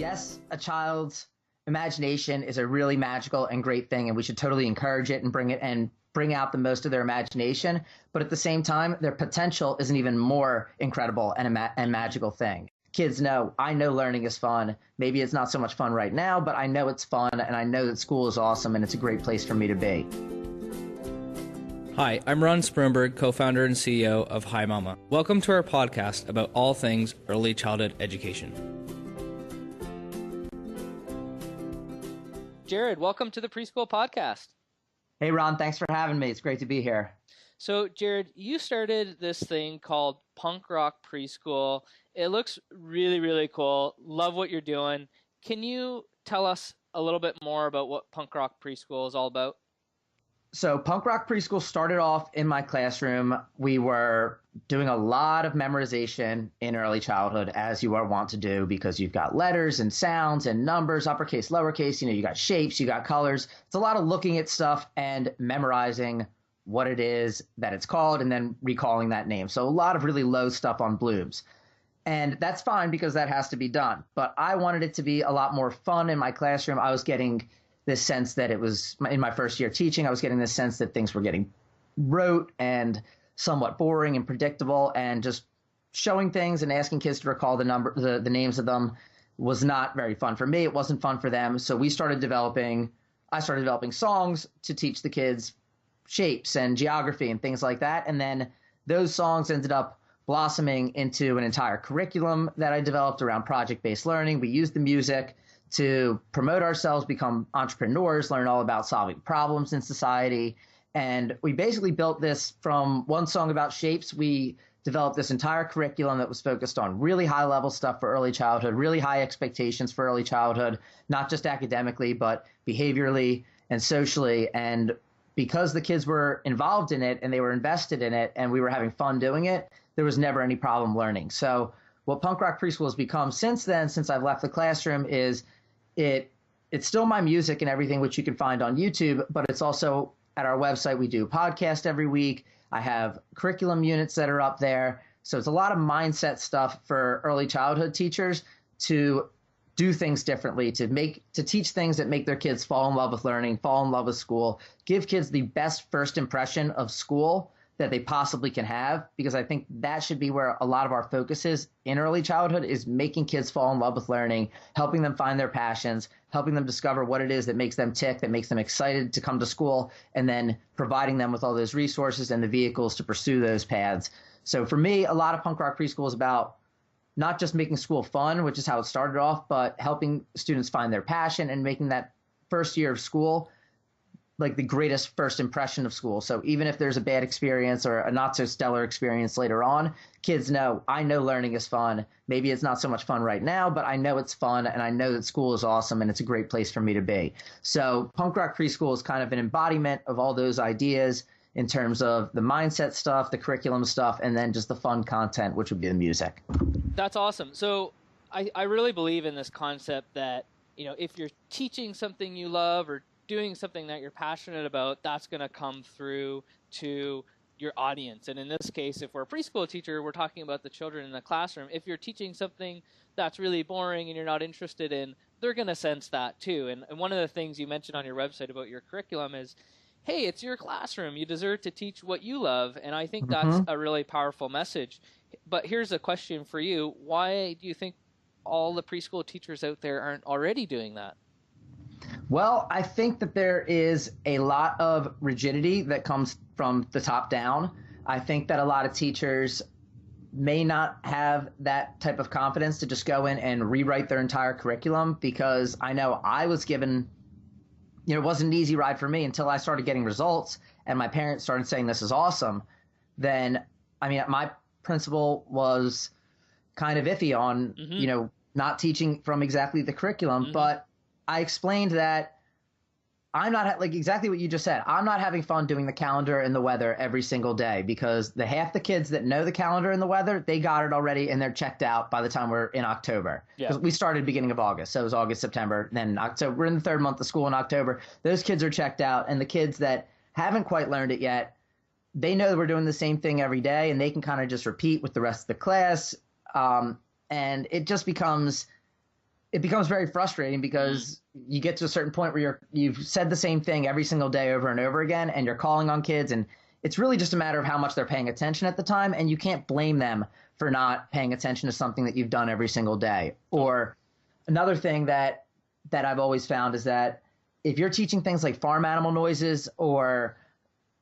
Yes, a child's imagination is a really magical and great thing, and we should totally encourage it and bring out the most of their imagination. But at the same time, their potential is an even more incredible and magical thing. Kids know, I know learning is fun. Maybe it's not so much fun right now, but I know it's fun, and I know that school is awesome, and it's a great place for me to be. Hi, I'm Ron Sprunberg, co-founder and CEO of Hi Mama. Welcome to our podcast about all things early childhood education. Jared, welcome to the Preschool podcast. Hey, Ron, thanks for having me. It's great to be here. So, Jared, you started this thing called Punk Rock Preschool. It looks really, really cool. Love what you're doing. Can you tell us a little bit more about what Punk Rock Preschool is all about? So Punk Rock Preschool started off in my classroom. We were doing a lot of memorization in early childhood, as you are wont to do, because you've got letters and sounds and numbers, uppercase, lowercase, you got shapes, you got colors. It's a lot of looking at stuff and memorizing what it is that it's called and then recalling that name. So a lot of really low stuff on bloobs. And that's fine because that has to be done. But I wanted it to be a lot more fun in my classroom. I was getting this sense that it was in my first year teaching, I was getting this sense that things were getting rote and somewhat boring and predictable, and just showing things and asking kids to recall the names of them was not very fun for me. It wasn't fun for them. So I started developing songs to teach the kids shapes and geography and things like that. And then those songs ended up blossoming into an entire curriculum that I developed around project-based learning. We used the music to promote ourselves, become entrepreneurs, learn all about solving problems in society. And we basically built this from one song about shapes. We developed this entire curriculum that was focused on really high level stuff for early childhood, really high expectations for early childhood, not just academically, but behaviorally and socially. And because the kids were involved in it and they were invested in it and we were having fun doing it, there was never any problem learning. So what Punk Rock Preschool has become since then, since I've left the classroom, is it's still my music and everything, which you can find on YouTube, but it's also at our website. We do a podcast every week. I have curriculum units that are up there. So it's a lot of mindset stuff for early childhood teachers to do things differently, to teach things that make their kids fall in love with learning, fall in love with school, give kids the best first impression of school that they possibly can have, because I think that should be where a lot of our focus is in early childhood, is making kids fall in love with learning, helping them find their passions, helping them discover what it is that makes them tick, that makes them excited to come to school, and then providing them with all those resources and the vehicles to pursue those paths. So for me, a lot of Punk Rock Preschool is about not just making school fun, which is how it started off, but helping students find their passion and making that first year of school like the greatest first impression of school. So even if there's a bad experience or a not so stellar experience later on, kids know, I know learning is fun. Maybe it's not so much fun right now, but I know it's fun, and I know that school is awesome and it's a great place for me to be. So Punk Rock Preschool is kind of an embodiment of all those ideas in terms of the mindset stuff, the curriculum stuff, and then just the fun content, which would be the music. That's awesome. So I really believe in this concept that, if you're teaching something you love or doing something that you're passionate about, that's going to come through to your audience. And in this case, if we're a preschool teacher, we're talking about the children in the classroom. If you're teaching something that's really boring and you're not interested in, they're going to sense that too. And one of the things you mentioned on your website about your curriculum is, hey, it's your classroom. You deserve to teach what you love. And I think that's a really powerful message. But here's a question for you. Why do you think all the preschool teachers out there aren't already doing that? Well, I think that there is a lot of rigidity that comes from the top down. I think that a lot of teachers may not have that type of confidence to just go in and rewrite their entire curriculum, because I know I was given, it wasn't an easy ride for me until I started getting results and my parents started saying this is awesome. Then, my principal was kind of iffy on, not teaching from exactly the curriculum, but I explained that I'm not like exactly what you just said. I'm not having fun doing the calendar and the weather every single day, because the half the kids that know the calendar and the weather, they got it already and they're checked out by the time we're in October. Because we started beginning of August. So it was August, September, then October. We're in the third month of school in October. Those kids are checked out. And the kids that haven't quite learned it yet, they know that we're doing the same thing every day and they can kind of just repeat with the rest of the class. And it just becomes it becomes very frustrating because you get to a certain point where you've said the same thing every single day over and over again, and you're calling on kids, and it's really just a matter of how much they're paying attention at the time, and you can't blame them for not paying attention to something that you've done every single day. Or another thing that I've always found is that if you're teaching things like farm animal noises or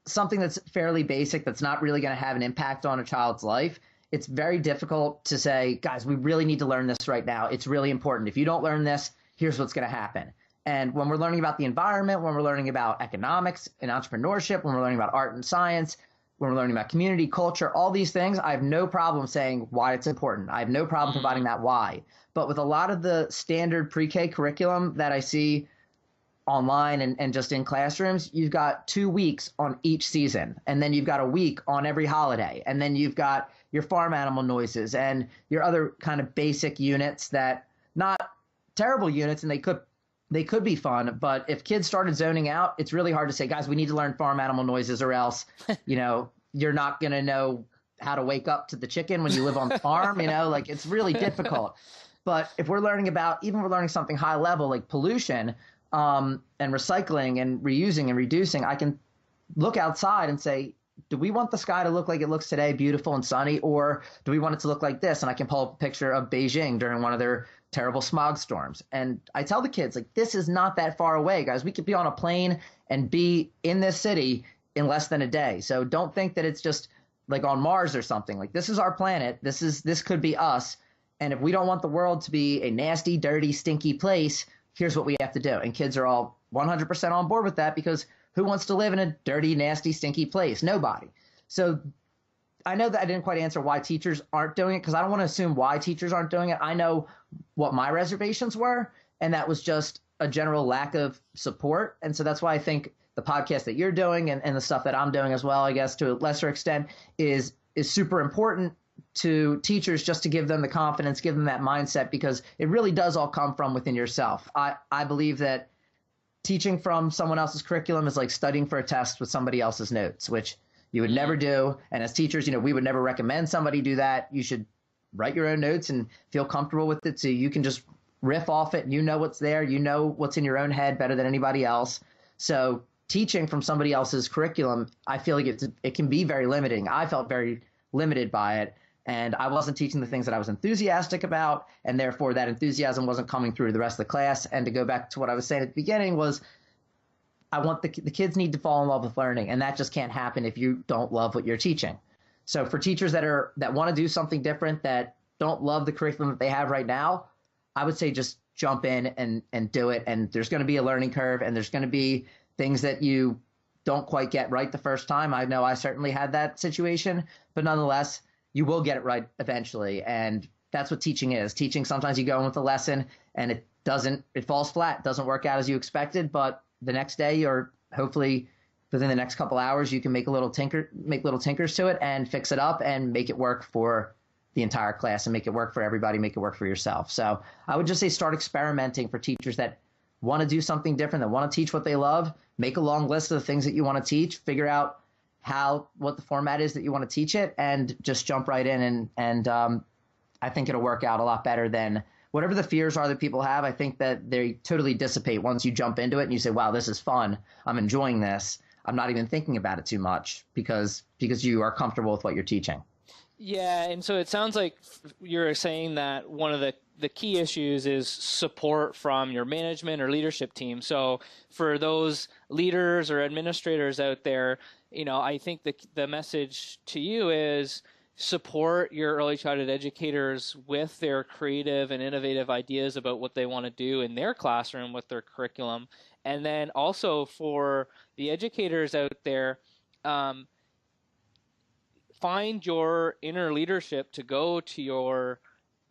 something that's fairly basic that's not really going to have an impact on a child's life, it's very difficult to say, guys, we really need to learn this right now. It's really important. If you don't learn this, here's what's going to happen. And when we're learning about the environment, when we're learning about economics and entrepreneurship, when we're learning about art and science, when we're learning about community, culture, all these things, I have no problem saying why it's important. I have no problem providing that why. But with a lot of the standard pre-K curriculum that I see online and just in classrooms, you've got 2 weeks on each season, and then you've got a week on every holiday, and then you've got your farm animal noises and your other kind of basic units that not terrible units, and they could be fun, but if kids started zoning out, it's really hard to say, guys, we need to learn farm animal noises or else, you're not going to know how to wake up to the chicken when you live on the farm, like it's really difficult. But if we're learning something high level like pollution, and recycling and reusing and reducing, I can look outside and say, do we want the sky to look like it looks today, beautiful and sunny, or do we want it to look like this? And I can pull up a picture of Beijing during one of their terrible smog storms. And I tell the kids, like, this is not that far away, guys. We could be on a plane and be in this city in less than a day. So don't think that it's just like on Mars or something. Like, this is our planet. This could be us. And if we don't want the world to be a nasty, dirty, stinky place, here's what we have to do. And kids are all 100% on board with that, because who wants to live in a dirty, nasty, stinky place? Nobody. So I know that I didn't quite answer why teachers aren't doing it, because I don't want to assume why teachers aren't doing it. I know what my reservations were, and that was just a general lack of support. And so that's why I think the podcast that you're doing and the stuff that I'm doing as well, I guess to a lesser extent, is super important to teachers, just to give them the confidence, give them that mindset, because it really does all come from within yourself. I believe that teaching from someone else's curriculum is like studying for a test with somebody else's notes, which you would never do. And as teachers, we would never recommend somebody do that. You should write your own notes and feel comfortable with it, so you can just riff off it. You know what's there. You know what's in your own head better than anybody else. So teaching from somebody else's curriculum, I feel like it can be very limiting. I felt very limited by it. And I wasn't teaching the things that I was enthusiastic about, and therefore that enthusiasm wasn't coming through to the rest of the class. And to go back to what I was saying at the beginning was, I want the kids need to fall in love with learning, and that just can't happen if you don't love what you're teaching. So for teachers that want to do something different, that don't love the curriculum that they have right now, I would say just jump in and do it. And there's going to be a learning curve, and there's going to be things that you don't quite get right the first time. I know I certainly had that situation, but nonetheless, you will get it right eventually. And that's what teaching is. Teaching, sometimes you go in with a lesson and it falls flat, doesn't work out as you expected, but the next day, or hopefully within the next couple hours, you can make little tinkers to it and fix it up and make it work for the entire class and make it work for everybody, make it work for yourself. So I would just say start experimenting for teachers that want to do something different, that want to teach what they love. Make a long list of the things that you want to teach, figure out what the format is that you want to teach it, and just jump right in. And I think it'll work out a lot better than whatever the fears are that people have. I think that they totally dissipate once you jump into it and you say, wow, this is fun. I'm enjoying this. I'm not even thinking about it too much because you are comfortable with what you're teaching. Yeah, and so it sounds like you're saying that one of the key issues is support from your management or leadership team. So for those leaders or administrators out there, I think the message to you is support your early childhood educators with their creative and innovative ideas about what they want to do in their classroom with their curriculum. And then also for the educators out there, find your inner leadership to go to your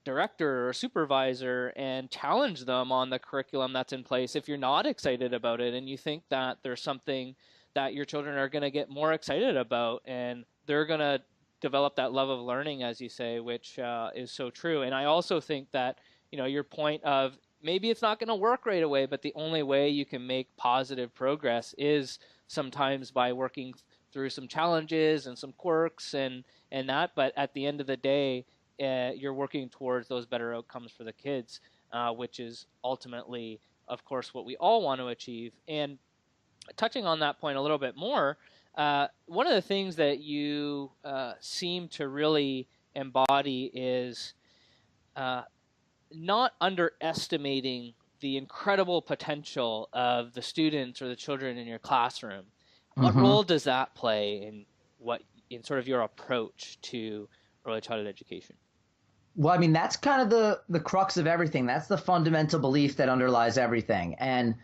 director or supervisor and challenge them on the curriculum that's in place if you're not excited about it and you think that there's something that your children are going to get more excited about and they're going to develop that love of learning, as you say, which is so true. And I also think that, your point of maybe it's not going to work right away, but the only way you can make positive progress is sometimes by working through some challenges and some quirks and that. But at the end of the day, you're working towards those better outcomes for the kids. which is ultimately, of course, what we all want to achieve. And touching on that point a little bit more, one of the things that you seem to really embody is not underestimating the incredible potential of the students or the children in your classroom. What role does that play in sort of your approach to early childhood education? Well, I mean, that's kind of the crux of everything. That's the fundamental belief that underlies everything. And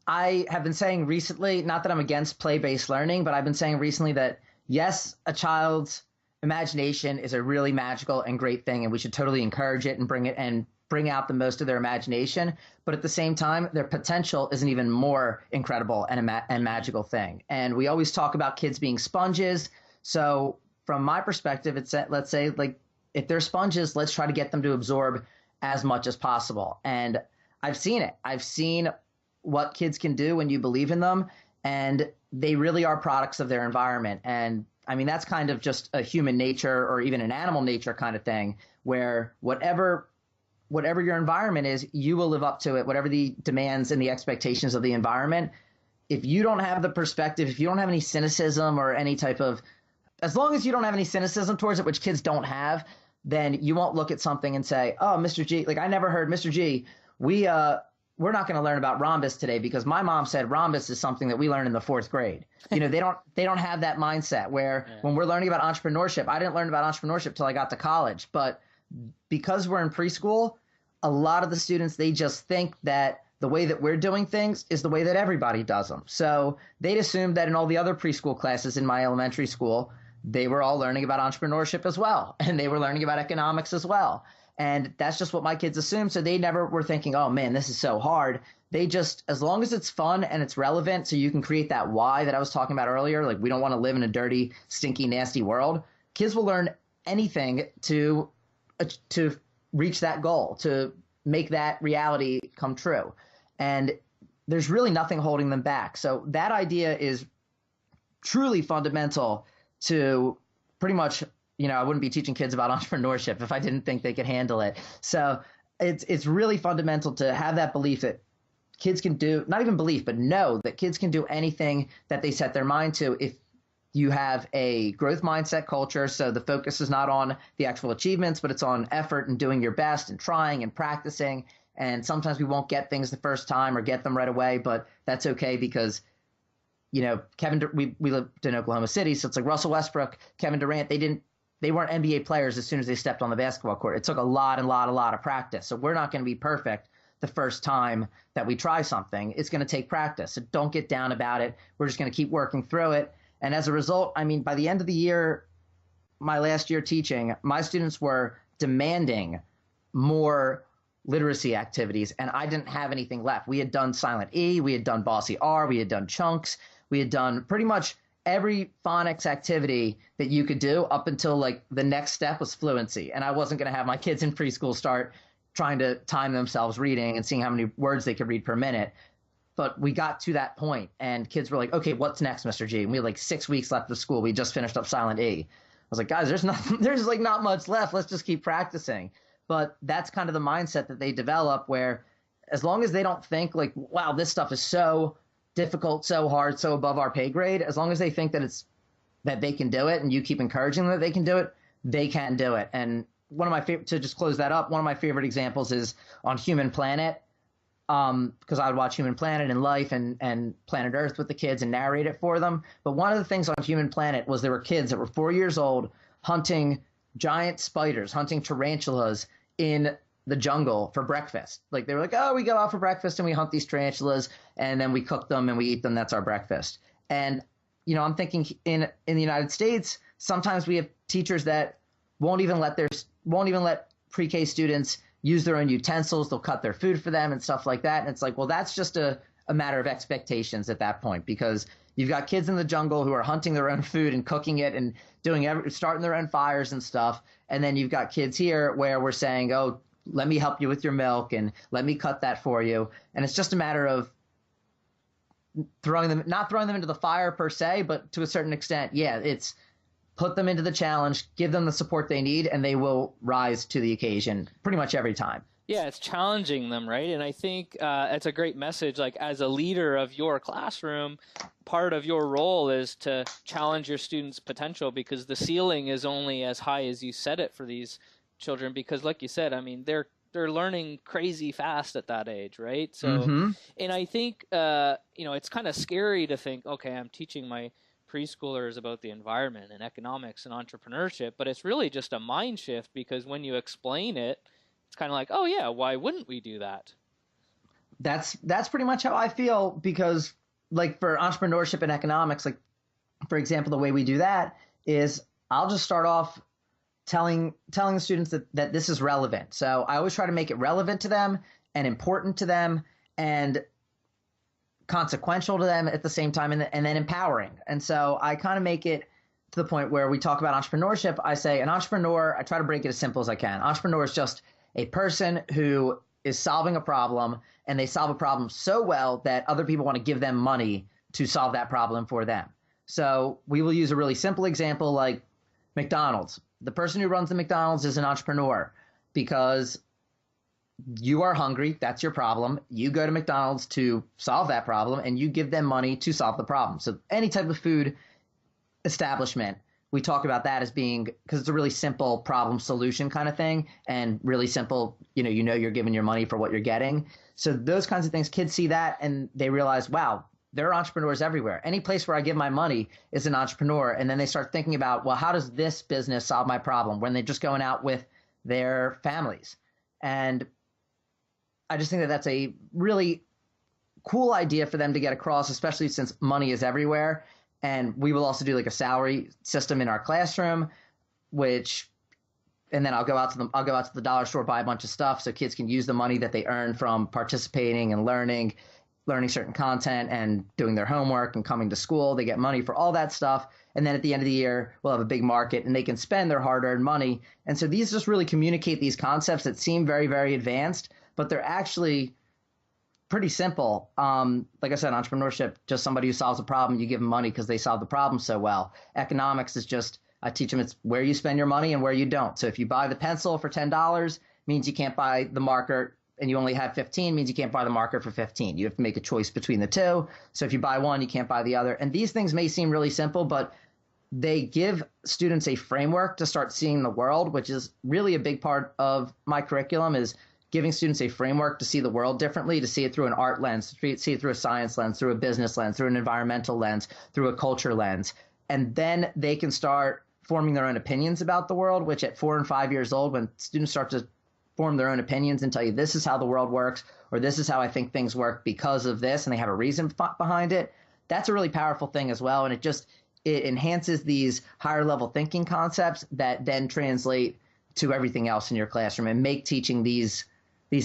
I have been saying recently, not that I'm against play-based learning, but I've been saying recently that, yes, a child's imagination is a really magical and great thing, and we should totally encourage it and bring out the most of their imagination. But at the same time, their potential is an even more incredible and magical thing. And we always talk about kids being sponges. So from my perspective, it's that, let's say, like, if they're sponges, let's try to get them to absorb as much as possible. And I've seen it. I've seen what kids can do when you believe in them, and they really are products of their environment. And I mean, that's kind of just a human nature or even an animal nature kind of thing, where whatever your environment is, you will live up to it, whatever the demands and the expectations of the environment. If you don't have the perspective, if you don't have any cynicism or any type of, as long as you don't have any cynicism towards it, which kids don't have, then you won't look at something and say, oh, Mr. G, like I never heard, Mr. G, we're not going to learn about rhombus today because my mom said rhombus is something that we learn in the 4th grade. You know, they don't have that mindset where when we're learning about entrepreneurship, I didn't learn about entrepreneurship till I got to college. But because we're in preschool, a lot of the students, they just think that the way that we're doing things is the way that everybody does them. So they'd assume that in all the other preschool classes in my elementary school, they were all learning about entrepreneurship as well. And they were learning about economics as well. And that's just what my kids assumed. So they never were thinking, oh, man, this is so hard. They just, as long as it's fun and it's relevant, so you can create that why that I was talking about earlier, like we don't want to live in a dirty, stinky, nasty world. Kids will learn anything to reach that goal, to make that reality come true. And there's really nothing holding them back. So that idea is truly fundamental to pretty much, you know, I wouldn't be teaching kids about entrepreneurship if I didn't think they could handle it. So it's really fundamental to have that belief that kids can do, not even belief, but know that kids can do anything that they set their mind to if you have a growth mindset culture. So the focus is not on the actual achievements, but it's on effort and doing your best and trying and practicing. And sometimes we won't get things the first time or get them right away, but that's okay because, you know, we lived in Oklahoma City. So it's like Russell Westbrook, Kevin Durant, they weren't NBA players as soon as they stepped on the basketball court. It took a lot of practice. So we're not going to be perfect the first time that we try something. It's going to take practice. So don't get down about it. We're just going to keep working through it. And as a result, I mean, by the end of the year, my last year teaching, my students were demanding more literacy activities, and I didn't have anything left. We had done Silent E, we had done Bossy R, we had done chunks, we had done pretty much every phonics activity that you could do up until like the next step was fluency. And I wasn't going to have my kids in preschool start trying to time themselves reading and seeing how many words they could read per minute. But we got to that point and kids were like, okay, what's next, Mr. G? And we had like 6 weeks left of school. We just finished up Silent E. I was like, guys, there's like not much left. Let's just keep practicing. But that's kind of the mindset that they develop where as long as they don't think like, wow, this stuff is so difficult, so hard, so above our pay grade, as long as they think that they can do it and you keep encouraging them that they can do it, they can do it. And one of my favorite, to just close that up, one of my favorite examples is on Human Planet, because I would watch Human Planet and Life and Planet Earth with the kids and narrate it for them. But one of the things on Human Planet was there were kids that were 4 years old hunting giant spiders, hunting tarantulas in the jungle for breakfast. Like they were like, oh, we go out for breakfast and we hunt these tarantulas and then we cook them and we eat them. That's our breakfast. And, you know, I'm thinking in the United States, sometimes we have teachers that won't even let pre-K students use their own utensils. They'll cut their food for them and stuff like that. And it's like, well, that's just a matter of expectations at that point, because you've got kids in the jungle who are hunting their own food and cooking it and starting their own fires and stuff. And then you've got kids here where we're saying, oh, let me help you with your milk and let me cut that for you. And it's just a matter of not throwing them into the fire per se, but to a certain extent, yeah, it's put them into the challenge, give them the support they need, and they will rise to the occasion pretty much every time. Yeah, it's challenging them, right? And I think it's a great message. Like, as a leader of your classroom, part of your role is to challenge your students' potential, because the ceiling is only as high as you set it for these children. Because, like you said, I mean, they're learning crazy fast at that age, right? So, Mm-hmm. and I think it's kind of scary to think, okay, I'm teaching my preschoolers about the environment and economics and entrepreneurship, but it's really just a mind shift, because when you explain it, it's kind of like, oh yeah, why wouldn't we do that? That's pretty much how I feel, because like for entrepreneurship and economics, like for example, the way we do that is I'll just start off telling the students that this is relevant. So I always try to make it relevant to them and important to them and consequential to them at the same time, and then empowering. And so I kind of make it to the point where we talk about entrepreneurship. I say an entrepreneur, I try to break it as simple as I can. Entrepreneur is just a person who is solving a problem, and they solve a problem so well that other people want to give them money to solve that problem for them. So we will use a really simple example like McDonald's. The person who runs the McDonald's is an entrepreneur because you are hungry. That's your problem. You go to McDonald's to solve that problem, and you give them money to solve the problem. So any type of food establishment, we talk about that as being, because it's a really simple problem solution kind of thing, and really simple, you're giving your money for what you're getting. So those kinds of things, kids see that and they realize, wow, there are entrepreneurs everywhere. Any place where I give my money is an entrepreneur. And then they start thinking about, well, how does this business solve my problem, when they're just going out with their families? And I just think that that's a really cool idea for them to get across, especially since money is everywhere. And we will also do like a salary system in our classroom, and then I'll go out to the dollar store, buy a bunch of stuff so kids can use the money that they earn from participating and learning certain content and doing their homework and coming to school. They get money for all that stuff. And then at the end of the year, we'll have a big market and they can spend their hard-earned money. And so these just really communicate these concepts that seem very, very advanced, but they're actually pretty simple. Like I said, entrepreneurship, just somebody who solves a problem, you give them money because they solve the problem so well. Economics is just, I teach them it's where you spend your money and where you don't. So if you buy the pencil for $10, means you can't buy the marker, and you only have 15, means you can't buy the marker for 15. You have to make a choice between the two. So if you buy one, you can't buy the other. And these things may seem really simple, but they give students a framework to start seeing the world, which is really a big part of my curriculum, is giving students a framework to see the world differently, to see it through an art lens, to see it through a science lens, through a business lens, through an environmental lens, through a culture lens. And then they can start forming their own opinions about the world, which at 4 and 5 years old, when students start to form their own opinions and tell you this is how the world works, or this is how I think things work because of this, and they have a reason behind it, that's a really powerful thing as well. And it enhances these higher level thinking concepts that then translate to everything else in your classroom and make teaching these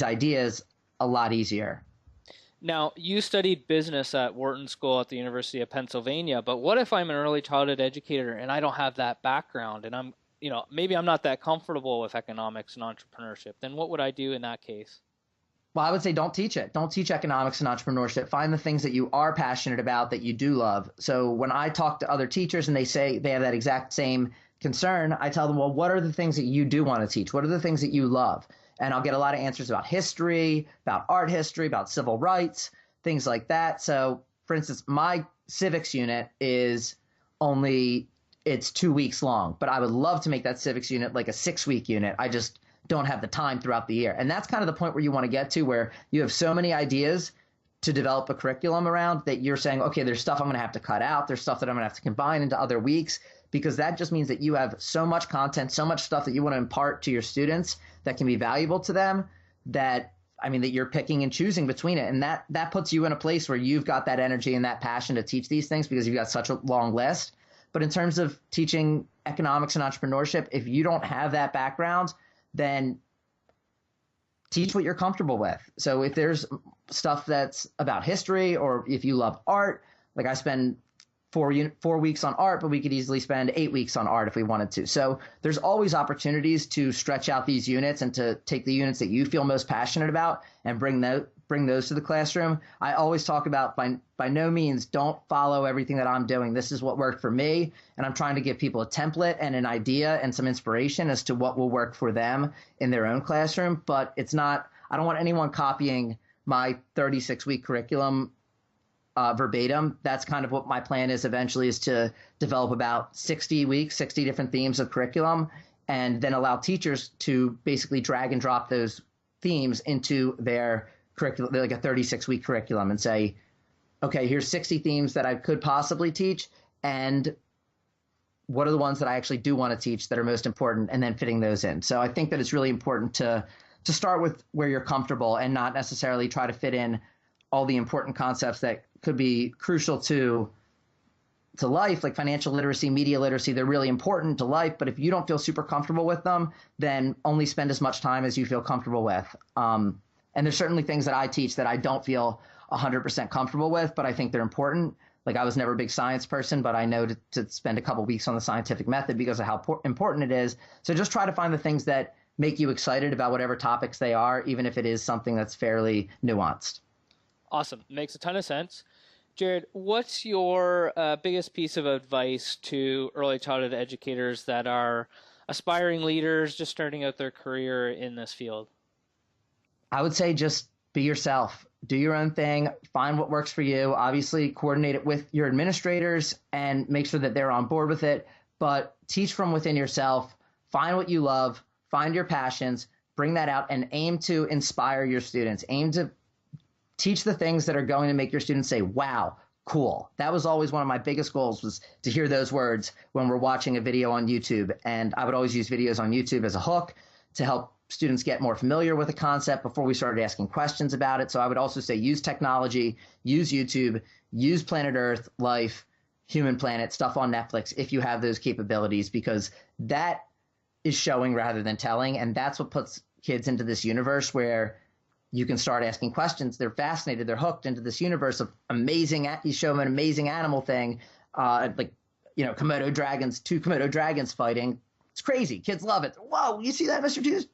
ideas a lot easier. Now, you studied business at Wharton School at the University of Pennsylvania, but what if I'm an early childhood educator and I don't have that background, and maybe I'm not that comfortable with economics and entrepreneurship? Then what would I do in that case? Well, I would say don't teach it. Don't teach economics and entrepreneurship. Find the things that you are passionate about, that you do love. So when I talk to other teachers and they say they have that exact same concern, I tell them, well, what are the things that you do want to teach? What are the things that you love? And I'll get a lot of answers about history, about art history, about civil rights, things like that. So, for instance, my civics unit it's 2 weeks long, but I would love to make that civics unit like a 6-week unit. I just don't have the time throughout the year. And that's kind of the point where you want to get to, where you have so many ideas to develop a curriculum around that you're saying, okay, there's stuff I'm going to have to cut out. There's stuff that I'm going to have to combine into other weeks, because that just means that you have so much content, so much stuff that you want to impart to your students that can be valuable to them, that you're picking and choosing between it. And that puts you in a place where you've got that energy and that passion to teach these things because you've got such a long list. But in terms of teaching economics and entrepreneurship, if you don't have that background, then teach what you're comfortable with. So if there's stuff that's about history, or if you love art, like I spend 4 weeks on art, but we could easily spend 8 weeks on art if we wanted to. So there's always opportunities to stretch out these units and to take the units that you feel most passionate about and bring those to the classroom. I always talk about by no means don't follow everything that I'm doing. This is what worked for me, and I'm trying to give people a template and an idea and some inspiration as to what will work for them in their own classroom. But it's not I don't want anyone copying my 36-week curriculum verbatim. That's kind of what my plan is eventually, is to develop about 60 weeks, 60 different themes of curriculum, and then allow teachers to basically drag and drop those themes into their curriculum, like a 36-week curriculum, and say, okay, here's 60 themes that I could possibly teach, and what are the ones that I actually do want to teach that are most important, and then fitting those in. So I think that it's really important to start with where you're comfortable and not necessarily try to fit in all the important concepts that could be crucial to life, like financial literacy, media literacy. They're really important to life, but if you don't feel super comfortable with them, then only spend as much time as you feel comfortable with. And there's certainly things that I teach that I don't feel 100% comfortable with, but I think they're important. Like, I was never a big science person, but I know to spend a couple weeks on the scientific method because of how important it is. So just try to find the things that make you excited about whatever topics they are, even if it is something that's fairly nuanced. Awesome. Makes a ton of sense. Jared, what's your biggest piece of advice to early childhood educators that are aspiring leaders just starting out their career in this field? I would say just be yourself. Do your own thing. Find what works for you. Obviously, coordinate it with your administrators and make sure that they're on board with it. But teach from within yourself. Find what you love. Find your passions. Bring that out and aim to inspire your students. Aim to teach the things that are going to make your students say, wow, cool. That was always one of my biggest goals, was to hear those words when we're watching a video on YouTube. And I would always use videos on YouTube as a hook to help students get more familiar with the concept before we started asking questions about it. So I would also say use technology, use YouTube, use Planet Earth, Life, Human Planet, stuff on Netflix if you have those capabilities, because that is showing rather than telling. And that's what puts kids into this universe where you can start asking questions. They're fascinated. They're hooked into this universe of amazing. You show them an amazing animal thing, like, Komodo dragons, 2 Komodo dragons fighting. It's crazy. Kids love it. Whoa, you see that, Mr. T?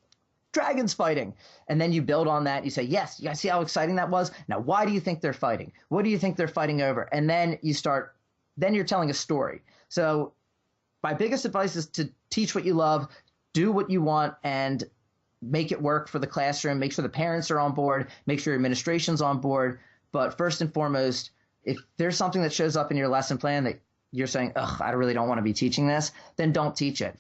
Dragons fighting. And then you build on that. You say, yes, you guys see how exciting that was? Now, why do you think they're fighting? What do you think they're fighting over? And then you're telling a story. So my biggest advice is to teach what you love, do what you want, and make it work for the classroom. Make sure the parents are on board. Make sure your administration's on board. But first and foremost, if there's something that shows up in your lesson plan that you're saying, ugh, I really don't want to be teaching this, then don't teach it.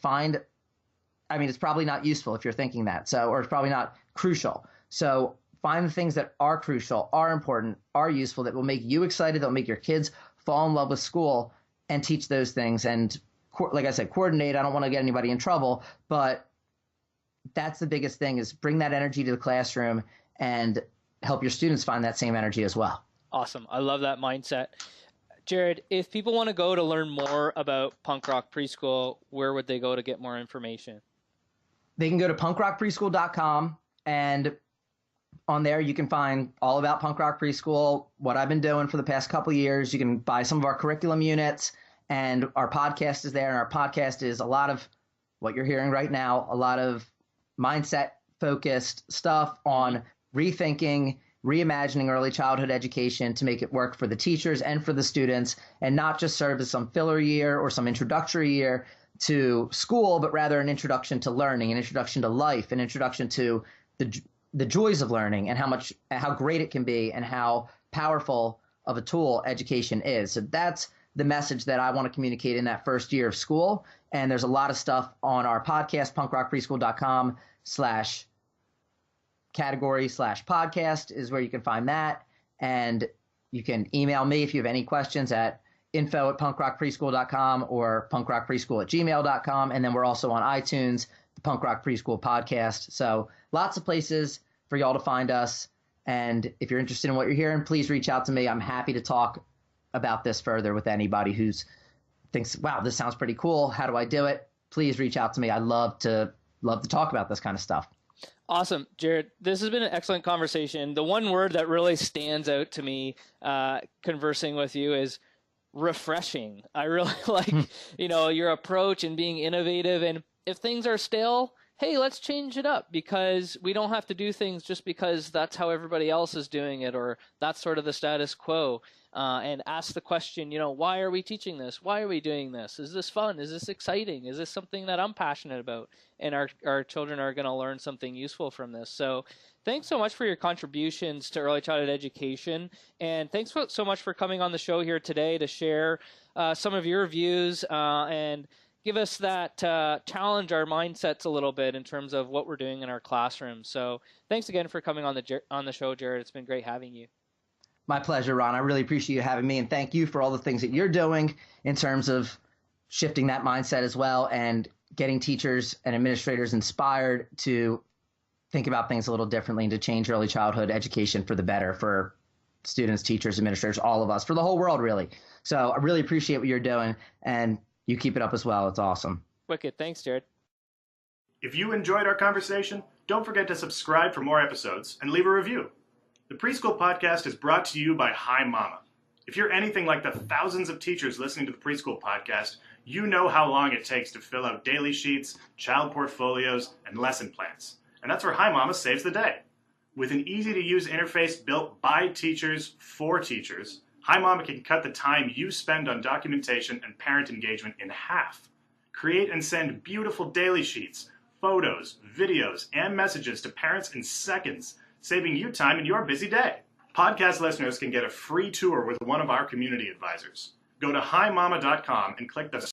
It's probably not useful if you're thinking that. Or it's probably not crucial. So find the things that are crucial, are important, are useful, that will make you excited, that will make your kids fall in love with school, and teach those things. And like I said, coordinate. I don't want to get anybody in trouble, but that's the biggest thing, is bring that energy to the classroom and help your students find that same energy as well. Awesome. I love that mindset. Jared, if people want to go to learn more about Punk Rock Preschool, where would they go to get more information? They can go to punkrockpreschool.com, and on there you can find all about Punk Rock Preschool, what I've been doing for the past couple of years. You can buy some of our curriculum units, and our podcast is there. And our podcast is a lot of what you're hearing right now, a lot of mindset-focused stuff on rethinking, reimagining early childhood education to make it work for the teachers and for the students, and not just serve as some filler year or some introductory year to school, but rather an introduction to learning, an introduction to life, an introduction to the joys of learning, and how great it can be, and how powerful of a tool education is. So that's the message that I want to communicate in that first year of school. And there's a lot of stuff on our podcast, punkrockpreschool.com/category/podcast is where you can find that. And you can email me if you have any questions at info@punkrockpreschool.com or punkrockpreschool@gmail.com. And then we're also on iTunes, the Punk Rock Preschool podcast. So lots of places for y'all to find us. And if you're interested in what you're hearing, please reach out to me. I'm happy to talk about this further with anybody who's thinks, wow, this sounds pretty cool. How do I do it? Please reach out to me. I love to talk about this kind of stuff. Awesome. Jared, this has been an excellent conversation. The one word that really stands out to me conversing with you is refreshing. I really like, your approach and being innovative. And if things are stale, hey, let's change it up, because we don't have to do things just because that's how everybody else is doing it, or that's sort of the status quo. And ask the question, why are we teaching this? Why are we doing this? Is this fun? Is this exciting? Is this something that I'm passionate about? And our children are going to learn something useful from this. So thanks so much for your contributions to early childhood education. And thanks so much for coming on the show here today to share some of your views and give us that challenge our mindsets a little bit in terms of what we're doing in our classroom. So thanks again for coming on the show, Jared. It's been great having you. My pleasure, Ron. I really appreciate you having me, and thank you for all the things that you're doing in terms of shifting that mindset as well and getting teachers and administrators inspired to think about things a little differently and to change early childhood education for the better for students, teachers, administrators, all of us, for the whole world, really. So I really appreciate what you're doing, and you keep it up as well. It's awesome. Wicked. Thanks, Jared. If you enjoyed our conversation, don't forget to subscribe for more episodes and leave a review. The Preschool Podcast is brought to you by Hi Mama. If you're anything like the thousands of teachers listening to the Preschool Podcast, you know how long it takes to fill out daily sheets, child portfolios, and lesson plans. And that's where Hi Mama saves the day. With an easy-to-use interface built by teachers for teachers, Hi Mama can cut the time you spend on documentation and parent engagement in half. Create and send beautiful daily sheets, photos, videos, and messages to parents in seconds, saving you time in your busy day. Podcast listeners can get a free tour with one of our community advisors. Go to himama.com and click the